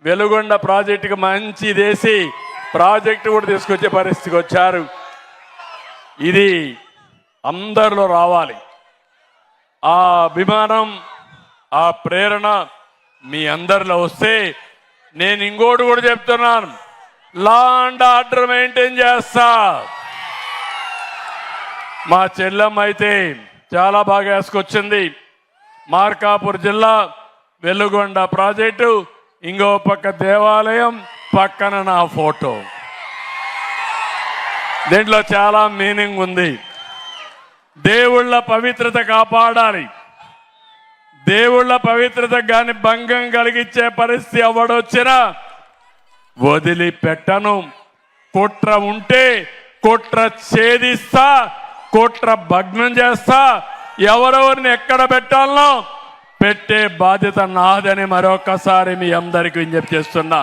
వెలుగొండ ప్రాజెక్టుకి మంచి దేశీ ప్రాజెక్టు కూడా తీసుకొచ్చే పరిస్థితికి వచ్చారు. ఇది అందరిలో రావాలి. ఆ అభిమానం, ఆ ప్రేరణ మీ అందరిలో వస్తే నేను ఇంకోటి కూడా చెప్తున్నాను, లా అండ్ ఆర్డర్ మెయింటైన్ చేస్తా. మా చెల్లెమ్మ అయితే చాలా బాగా వేసుకొచ్చింది. మార్కాపూర్ జిల్లా వెలుగొండ ప్రాజెక్టు, ఇంకో పక్క దేవాలయం, పక్కన నా ఫోటో. దీంట్లో చాలా మీనింగ్ ఉంది. దేవుళ్ళ పవిత్రత కాపాడాలి. దేవుళ్ళ పవిత్రత గాని భంగం కలిగించే పరిస్థితి ఎవడొచ్చినా వదిలిపెట్టను. కుట్ర ఉంటే కుట్ర ఛేదిస్తా, కుట్ర భగ్నం చేస్తా. ఎవరెవరిని ఎక్కడ పెట్టాలనో పెట్టే బాధ్యత నాదని మరొకసారి మీ అందరికీ విజ్ఞప్తి చేస్తున్నా.